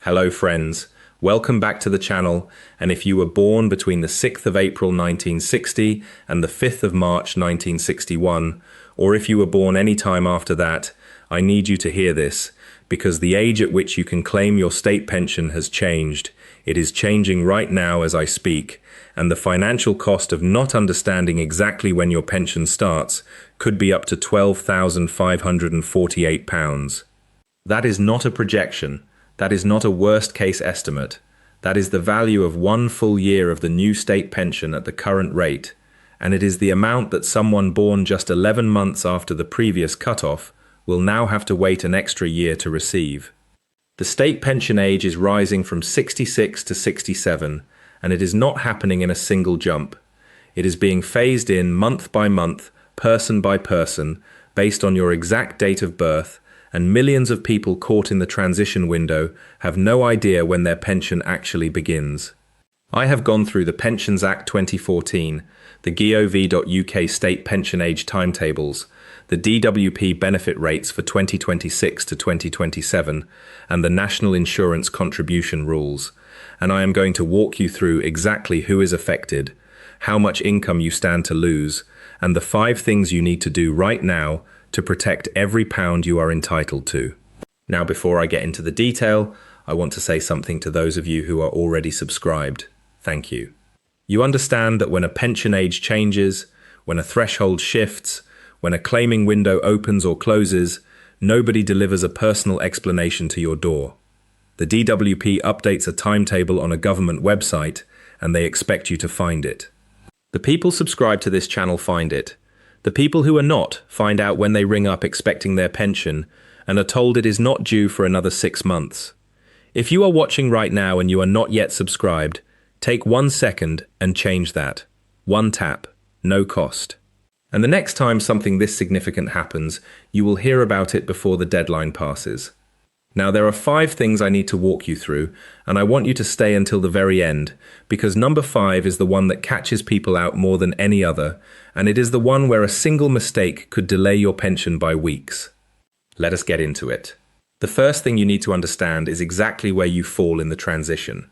Hello friends, welcome back to the channel, and if you were born between the 6th of April 1960 and the 5th of March 1961, or if you were born any time after that, I need you to hear this, because the age at which you can claim your state pension has changed. It is changing right now as I speak, and the financial cost of not understanding exactly when your pension starts could be up to £12,548. That is not a projection. That is not a worst-case estimate. That is the value of 1 full year of the new state pension at the current rate, and it is the amount that someone born just 11 months after the previous cutoff will now have to wait an extra year to receive. The state pension age is rising from 66 to 67, and it is not happening in a single jump. It is being phased in month by month, person by person, based on your exact date of birth, and millions of people caught in the transition window have no idea when their pension actually begins. I have gone through the Pensions Act 2014, the gov.uk state pension age timetables, the DWP benefit rates for 2026 to 2027, and the National Insurance Contribution rules, and I am going to walk you through exactly who is affected, how much income you stand to lose, and the 5 things you need to do right now to protect every pound you are entitled to. Now, before I get into the detail, I want to say something to those of you who are already subscribed. Thank you. You understand that when a pension age changes, when a threshold shifts, when a claiming window opens or closes, nobody delivers a personal explanation to your door. The DWP updates a timetable on a government website, and they expect you to find it. The people subscribed to this channel find it. The people who are not find out when they ring up expecting their pension and are told it is not due for another 6 months. If you are watching right now and you are not yet subscribed, take 1 second and change that. 1 tap, no cost. And the next time something this significant happens, you will hear about it before the deadline passes. Now, there are 5 things I need to walk you through, and I want you to stay until the very end, because number 5 is the one that catches people out more than any other, and it is the one where a single mistake could delay your pension by weeks. Let us get into it. The first thing you need to understand is exactly where you fall in the transition.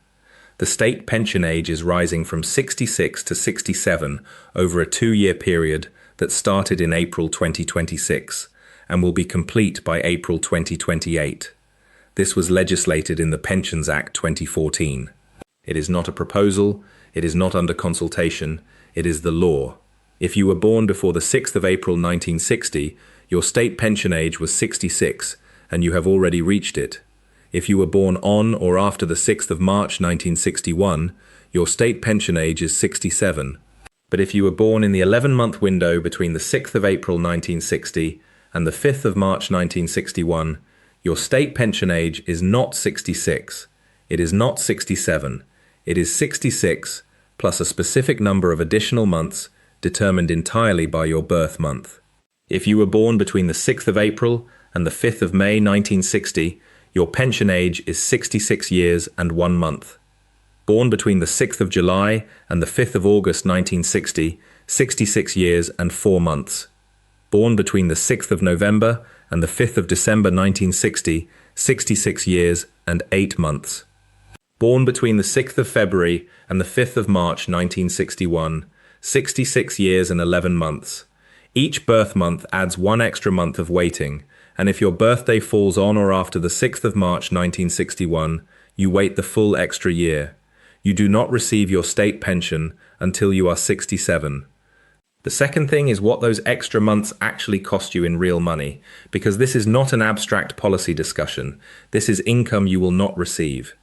The state pension age is rising from 66 to 67 over a 2-year period that started in April 2026 and will be complete by April 2028. This was legislated in the Pensions Act 2014. It is not a proposal, it is not under consultation, it is the law. If you were born before the 6th of April 1960, your state pension age was 66, and you have already reached it. If you were born on or after the 6th of March 1961, your state pension age is 67. But if you were born in the 11-month window between the 6th of April 1960 and the 5th of March 1961, your state pension age is not 66, it is not 67, it is 66 plus a specific number of additional months determined entirely by your birth month. If you were born between the 6th of April and the 5th of May 1960, your pension age is 66 years and 1 month. Born between the 6th of July and the 5th of August 1960, 66 years and 4 months. Born between the 6th of November and the 5th of December 1960, 66 years and 8 months. Born between the 6th of February and the 5th of March 1961, 66 years and 11 months. Each birth month adds 1 extra month of waiting, and if your birthday falls on or after the 6th of March 1961, you wait the full extra year. You do not receive your state pension until you are 67. The second thing is what those extra months actually cost you in real money, because this is not an abstract policy discussion. This is income you will not receive.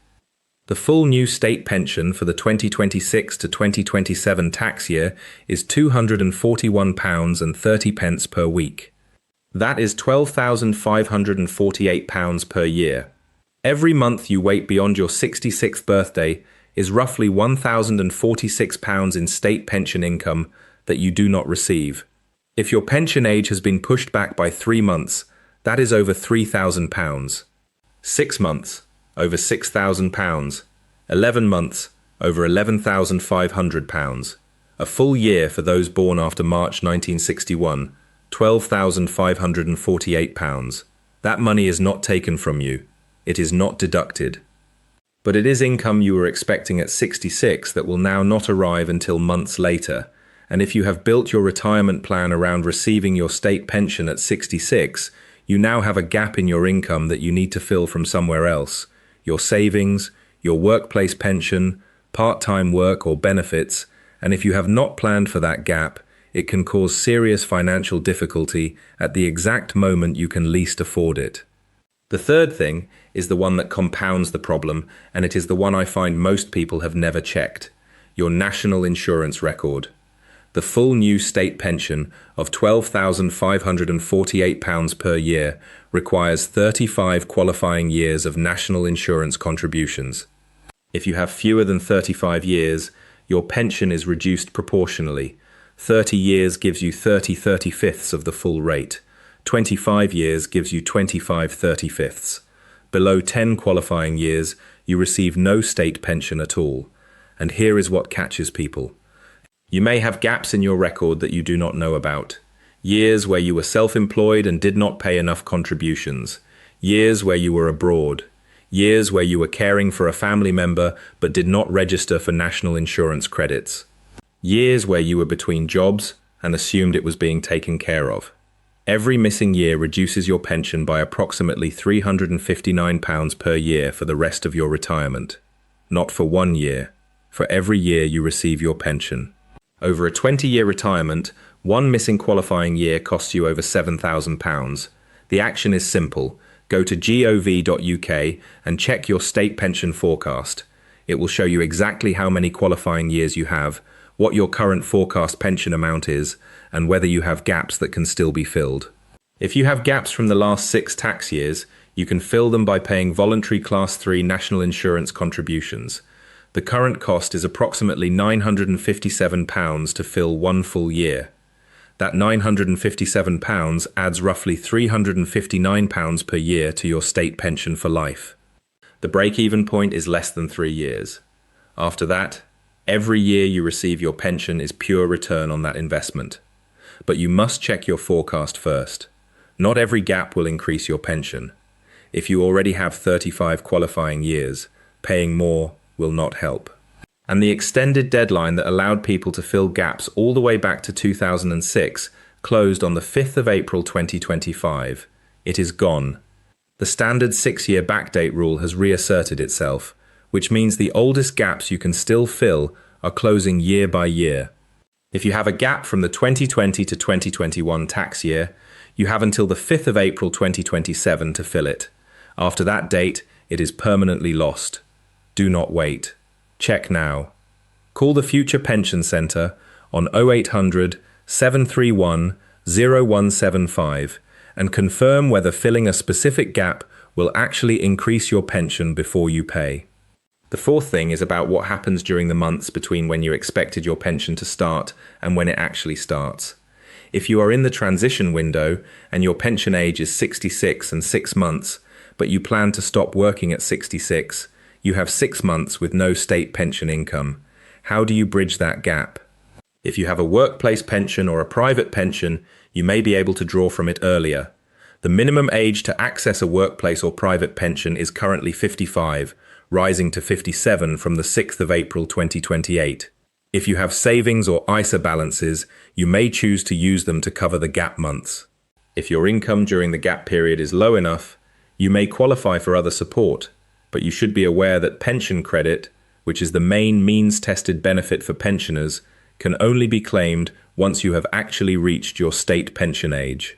The full new state pension for the 2026 to 2027 tax year is £241.30 per week. That is £12,548 per year. Every month you wait beyond your 66th birthday is roughly £1,046 in state pension income that you do not receive. If your pension age has been pushed back by 3 months, that is over £3,000. 6 months, over £6,000. 11 months, over £11,500. A full year for those born after March 1961, £12,548. That money is not taken from you. It is not deducted. But it is income you were expecting at 66 that will now not arrive until months later. And if you have built your retirement plan around receiving your state pension at 66, you now have a gap in your income that you need to fill from somewhere else. Your savings, your workplace pension, part-time work or benefits, and if you have not planned for that gap, it can cause serious financial difficulty at the exact moment you can least afford it. The third thing is the one that compounds the problem, and it is the one I find most people have never checked: your national insurance record. The full new state pension of £12,548 per year requires 35 qualifying years of national insurance contributions. If you have fewer than 35 years, your pension is reduced proportionally. 30 years gives you 30/35ths of the full rate. 25 years gives you 25/35ths. Below 10 qualifying years, you receive no state pension at all. And here is what catches people. You may have gaps in your record that you do not know about. Years where you were self-employed and did not pay enough contributions. Years where you were abroad. Years where you were caring for a family member but did not register for national insurance credits. Years where you were between jobs and assumed it was being taken care of. Every missing year reduces your pension by approximately £359 per year for the rest of your retirement. Not for 1 year, for every year you receive your pension. Over a 20-year retirement, one missing qualifying year costs you over £7,000. The action is simple. Go to gov.uk and check your state pension forecast. It will show you exactly how many qualifying years you have, what your current forecast pension amount is, and whether you have gaps that can still be filled. If you have gaps from the last 6 tax years, you can fill them by paying voluntary Class 3 national insurance contributions. The current cost is approximately £957 to fill 1 full year. That £957 adds roughly £359 per year to your state pension for life. The break-even point is less than 3 years. After that, every year you receive your pension is pure return on that investment. But you must check your forecast first. Not every gap will increase your pension. If you already have 35 qualifying years, paying more will not help. And the extended deadline that allowed people to fill gaps all the way back to 2006 closed on the 5th of April 2025. It is gone. The standard 6-year backdate rule has reasserted itself, which means the oldest gaps you can still fill are closing year by year. If you have a gap from the 2020 to 2021 tax year, you have until the 5th of April 2027 to fill it. After that date, it is permanently lost. Do not wait. Check now. Call the Future Pension Centre on 0800 731 0175 and confirm whether filling a specific gap will actually increase your pension before you pay. The fourth thing is about what happens during the months between when you expected your pension to start and when it actually starts. If you are in the transition window and your pension age is 66 and 6 months, but you plan to stop working at 66, you have 6 months with no state pension income. How do you bridge that gap? If you have a workplace pension or a private pension, you may be able to draw from it earlier. The minimum age to access a workplace or private pension is currently 55, rising to 57 from the 6th of April 2028. If you have savings or ISA balances, you may choose to use them to cover the gap months. If your income during the gap period is low enough, you may qualify for other support, but you should be aware that pension credit, which is the main means-tested benefit for pensioners, can only be claimed once you have actually reached your state pension age.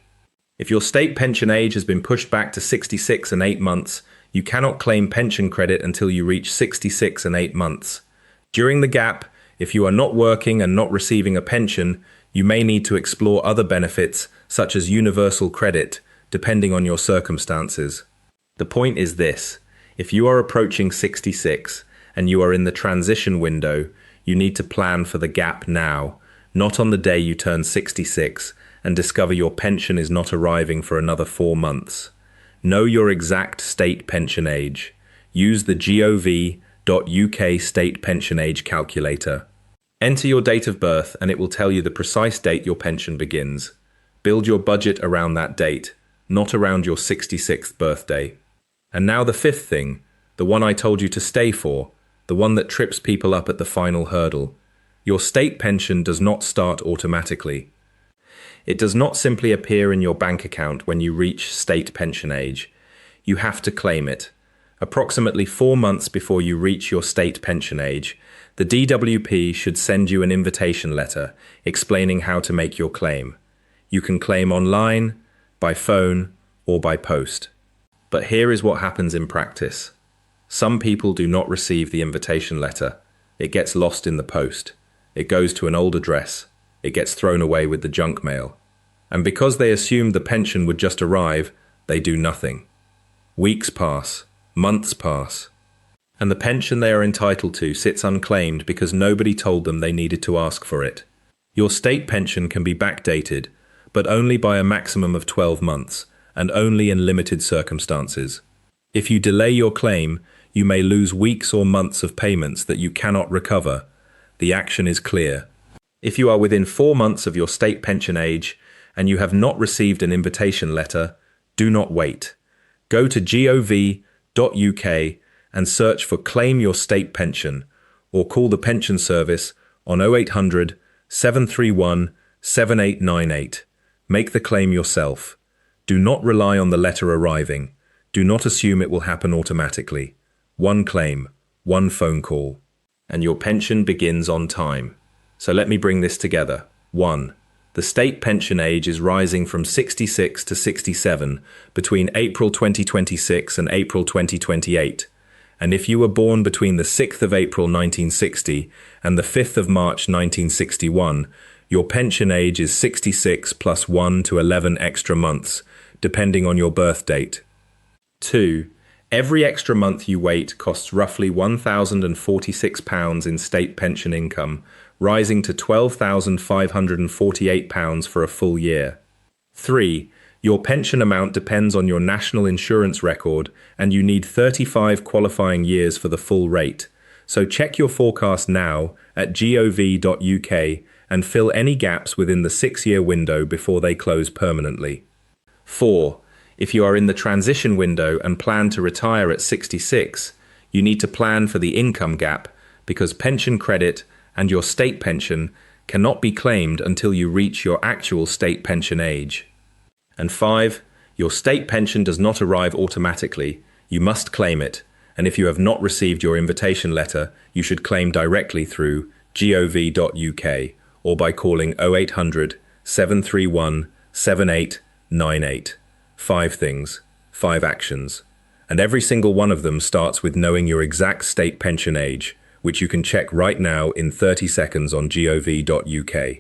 If your state pension age has been pushed back to 66 and 8 months, you cannot claim pension credit until you reach 66 and 8 months. During the gap, if you are not working and not receiving a pension, you may need to explore other benefits, such as universal credit, depending on your circumstances. The point is this: if you are approaching 66 and you are in the transition window, you need to plan for the gap now, not on the day you turn 66 and discover your pension is not arriving for another 4 months. Know your exact state pension age. Use the gov.uk state pension age calculator. Enter your date of birth and it will tell you the precise date your pension begins. Build your budget around that date, not around your 66th birthday. And now the fifth thing, the one I told you to stay for, the one that trips people up at the final hurdle. Your state pension does not start automatically. It does not simply appear in your bank account when you reach state pension age. You have to claim it. Approximately 4 months before you reach your state pension age, the DWP should send you an invitation letter explaining how to make your claim. You can claim online, by phone, or by post. But here is what happens in practice. Some people do not receive the invitation letter. It gets lost in the post. It goes to an old address. It gets thrown away with the junk mail. And because they assumed the pension would just arrive, they do nothing. Weeks pass, months pass, and the pension they are entitled to sits unclaimed because nobody told them they needed to ask for it. Your state pension can be backdated, but only by a maximum of 12 months, and only in limited circumstances. If you delay your claim, you may lose weeks or months of payments that you cannot recover. The action is clear. If you are within 4 months of your state pension age and you have not received an invitation letter, do not wait. Go to gov.uk and search for Claim Your State Pension, or call the Pension Service on 0800 731 7898. Make the claim yourself. Do not rely on the letter arriving. Do not assume it will happen automatically. One claim, one phone call, and your pension begins on time. So let me bring this together. 1. The state pension age is rising from 66 to 67 between April 2026 and April 2028. And if you were born between the 6th of April 1960 and the 5th of March 1961, your pension age is 66 plus 1 to 11 extra months, depending on your birth date. 2. Every extra month you wait costs roughly £1,046 in state pension income, rising to £12,548 for a full year. 3. Your pension amount depends on your national insurance record, and you need 35 qualifying years for the full rate. So check your forecast now at gov.uk and fill any gaps within the 6-year window before they close permanently. 4. If you are in the transition window and plan to retire at 66, you need to plan for the income gap because pension credit and your state pension cannot be claimed until you reach your actual state pension age. And 5. Your state pension does not arrive automatically. You must claim it, and if you have not received your invitation letter, you should claim directly through gov.uk or by calling 0800 731 7898. 5 things, 5 actions, and every single one of them starts with knowing your exact state pension age, which you can check right now in 30 seconds on gov.uk.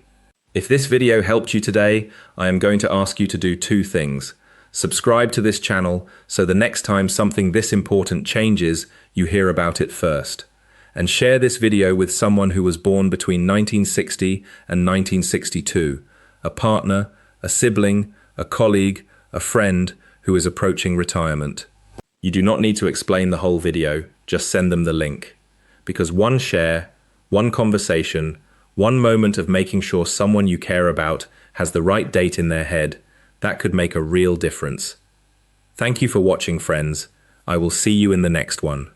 If this video helped you today, I am going to ask you to do 2 things. Subscribe to this channel so the next time something this important changes, you hear about it first. And share this video with someone who was born between 1960 and 1962, a partner, a sibling, a colleague, a friend who is approaching retirement. You do not need to explain the whole video, just send them the link. Because one share, one conversation, one moment of making sure someone you care about has the right date in their head, that could make a real difference. Thank you for watching, friends. I will see you in the next one.